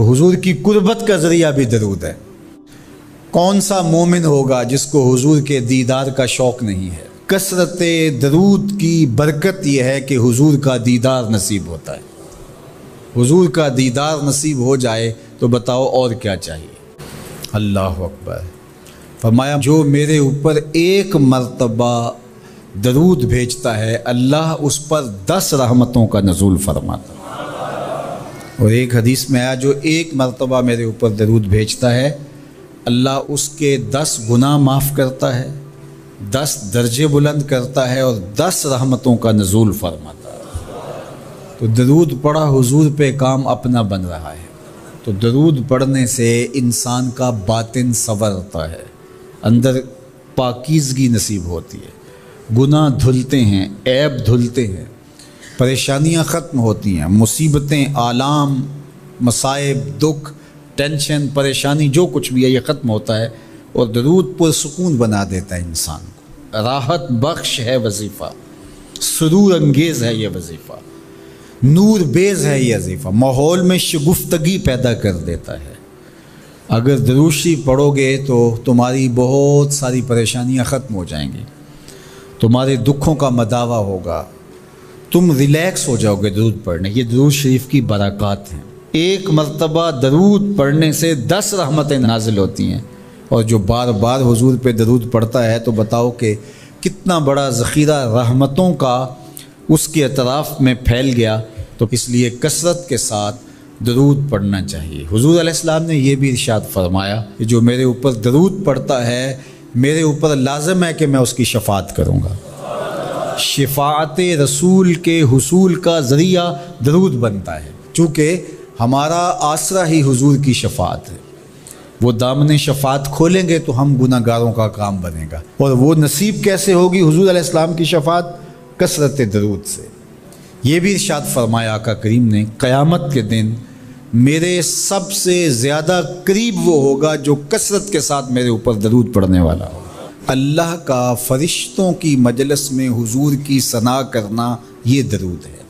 हुजूर की कुर्बत का ज़रिया भी दरूद है। कौन सा मोमिन होगा जिसको हुजूर के दीदार का शौक़ नहीं है। कसरत दरूद की बरकत यह है कि हुजूर का दीदार नसीब होता है। हुजूर का दीदार नसीब हो जाए तो बताओ और क्या चाहिए। अल्लाह अकबर। फरमाया जो मेरे ऊपर एक मर्तबा दरूद भेजता है अल्लाह उस पर 10 रहमतों का नज़ूल फरमाता है। और एक हदीस में आया जो एक मर्तबा मेरे ऊपर दरूद भेजता है अल्लाह उसके 10 गुनाह माफ़ करता है, 10 दर्जे बुलंद करता है और 10 रहमतों का नज़ूल फरमाता है। तो दरूद पढ़ा हुजूर पे काम अपना बन रहा है। तो दरूद पढ़ने से इंसान का बातिन संवरता है, अंदर पाकीज़गी नसीब होती है, गुनाह धुलते हैं, ऐब धुलते हैं, परेशानियां ख़त्म होती हैं, मुसीबतें, आलाम, मसाइब, दुख, टेंशन, परेशानी जो कुछ भी है ये ख़त्म होता है। और दरूद पुरसुकून बना देता है इंसान को। राहत बख्श है वजीफ़ा, सुरूर अंगेज़ है ये वजीफ़ा, नूर बेज़ है ये वजीफ़ा, माहौल में शगुफ्तगी पैदा कर देता है। अगर दरूद शरीफ पढ़ोगे तो तुम्हारी बहुत सारी परेशानियां ख़त्म हो जाएंगी, तुम्हारे दुखों का मदावा होगा, तुम रिलैक्स हो जाओगे दरूद पढ़ने। ये दरूद शरीफ की बरक़ात हैं। एक मर्तबा दरूद पढ़ने से 10 रहमतें नाजिल होती हैं। और जो बार बार हुजूर पे दरूद पढ़ता है तो बताओ कि कितना बड़ा ज़ख़ीरा रहमतों का उसके अतराफ़ में फैल गया। तो इसलिए कसरत के साथ दरूद पढ़ना चाहिए। हुजूर अलैहिस्सलाम ने यह भी इरशाद फरमाया कि जो मेरे ऊपर दरूद पढ़ता है मेरे ऊपर लाज़िम है कि मैं उसकी शफ़ाअत करूँगा। शफ़ाअत रसूल के हुसूल का ज़रिया दरूद बनता है। चूँकि हमारा आसरा ही हुजूर की शफ़ाअत है। वो दामन शफ़ाअत खोलेंगे तो हम गुनाहगारों का काम बनेगा। और वो नसीब कैसे होगी हुजूर अलैहिस्सलाम की शफ़ाअत? कसरत दरूद से। ये भी इरशाद फरमाया आका करीम ने, क़यामत के दिन मेरे सबसे ज़्यादा करीब वो होगा जो कसरत के साथ मेरे ऊपर दरूद पढ़ने वाला हो। अल्लाह का फ़रिश्तों की मजलिस में हुजूर की सना करना ये दरूद है।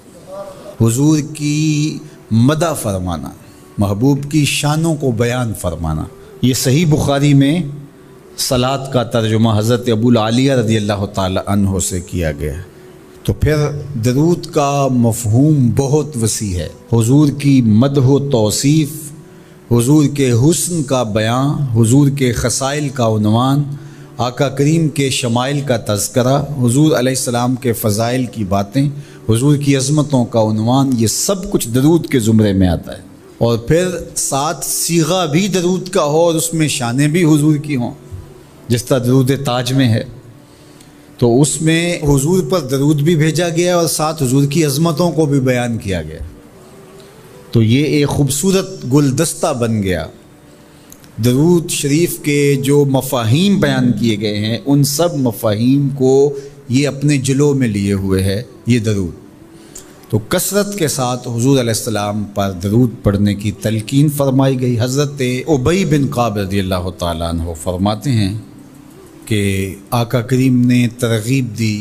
हुजूर की मदा फरमाना, महबूब की शानों को बयान फरमाना। ये सही बुखारी में सलात का तर्जुमा हज़रत अबू आलिया रज़ियल्लाहु ताला अन्हो से किया गया है। तो फिर दरूद का मफ़हूम बहुत वसी है। हुजूर की मदह व तौसीफ़, हुजूर के हुस्न का बयान, हुजूर के ख़साइल का उन्वान, आका करीम के शमाइल का तज़करा, हुजूर अलैहिस्सलाम के फ़ज़ाइल की बातें, हुजूर की अज़मतों का उन्वान, ये सब कुछ दरूद के ज़ुमरे में आता है। और फिर साथ सीगा भी दरूद का हो और उसमें शानें भी हुजूर की हों, जिस तरह दरूद ताज में है। तो उसमें हुजूर पर दरूद भी भेजा गया और साथ हुजूर की अज़मतों को भी बयान किया गया। तो ये एक ख़ूबसूरत गुलदस्ता बन गया। दरूद शरीफ के जो मफ़ाहीम बयान किए गए हैं उन सब मफ़ाहीम को ये अपने जलो में लिए हुए है ये दरूद। तो कसरत के साथ हुजूर अलैहिस्सलाम पर दरूद पढ़ने की तलकीन फरमाई गई। हज़रत उबई बिन काब रज़ियल्लाहु ताला अन्हु फरमाते हैं कि आका करीम ने तरग़ीब दी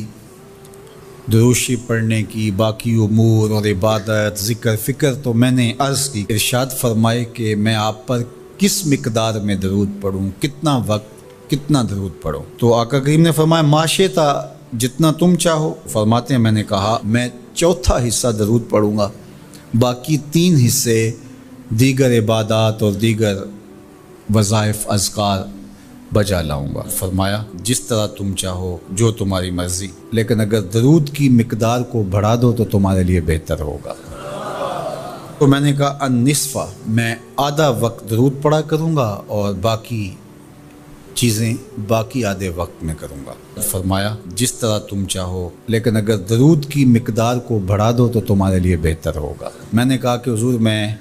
दरूद शरीफ पढ़ने की, बाकी उमूर और इबादत, ज़िक्र, फ़िक्र। तो मैंने अर्ज़ की, इरशाद फरमाए कि मैं आप पर किस मिक़दार में दरूद पढ़ूँ, कितना वक्त, कितना दरूद पढ़ूँ। तो आका करीम ने फरमाया माशेता, जितना तुम चाहो। फरमाते हैं मैंने कहा मैं चौथा हिस्सा दरूद पढ़ूँगा, बाकी 3 हिस्से दीगर इबादत और दीगर वज़ाइफ अज़कार बजा लाऊँगा। फरमाया जिस तरह तुम चाहो, जो तुम्हारी मर्ज़ी, लेकिन अगर दरूद की मिक़दार को बढ़ा दो तो तुम्हारे लिए बेहतर होगा। तो मैंने कहा अन-निस्फ़ा, मैं आधा वक्त दरूद पढ़ा करूँगा और बाकी चीज़ें बाकी आधे वक्त में करूँगा। फरमाया जिस तरह तुम चाहो, लेकिन अगर दरूद की मिक़दार को बढ़ा दो तो तुम्हारे लिए बेहतर होगा। मैंने कहा कि हुजूर मैं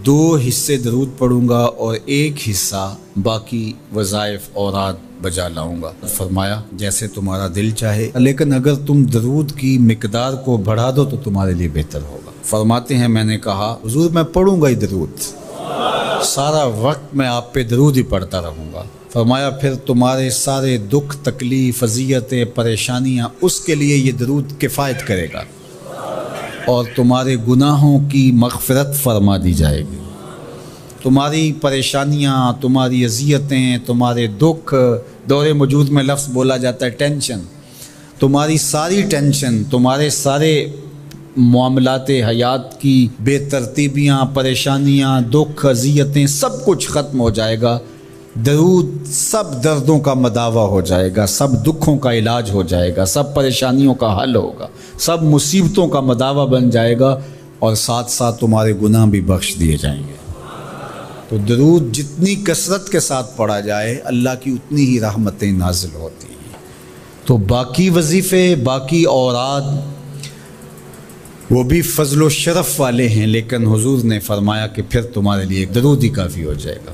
2 हिस्से दरूद पढ़ूँगा और 1 हिस्सा बाकी वज़ाइफ औरात बजा लाऊँगा। फरमाया जैसे तुम्हारा दिल चाहे, लेकिन अगर तुम दरूद की मिक़दार को बढ़ा दो तो तुम्हारे लिए बेहतर होगा। फरमाते हैं मैंने कहा हुजूर मैं पढ़ूँगा ही दरूद, सारा वक्त मैं आप पे दरूद ही पढ़ता रहूँगा। फरमाया फिर तुम्हारे सारे दुख, तकलीफ़, अज़ियतें, परेशानियाँ, उसके लिए ये दरूद किफ़ायत करेगा और तुम्हारे गुनाहों की मग़फ़िरत फरमा दी जाएगी। تمہاری پریشانیاں، تمہاری اذیتیں، تمہارے دکھ، دور موجود میں لفظ بولا جاتا ہے ٹینشن، تمہاری ساری ٹینشن، تمہارے سارے معاملات حیات کی بے ترتیبیاں، پریشانیاں، دکھ، اذیتیں، سب کچھ ختم ہو جائے گا۔ درود سب دردوں کا مداوع ہو جائے گا، سب دکھوں کا علاج ہو جائے گا، سب پریشانیوں کا حل ہوگا، سب مصیبتوں کا مداوع بن جائے گا، اور ساتھ ساتھ تمہارے گناہ بھی بخش دیے جائیں گے۔ تو درود جتنی کثرت کے ساتھ پڑھا جائے اللہ کی اتنی ہی رحمتیں نازل ہوتی ہیں۔ تو باقی وظیفے، باقی اوراد وہ بھی فضل و شرف والے ہیں، لیکن حضور نے فرمایا کہ پھر تمہارے لیے درود ہی کافی ہو جائے گا۔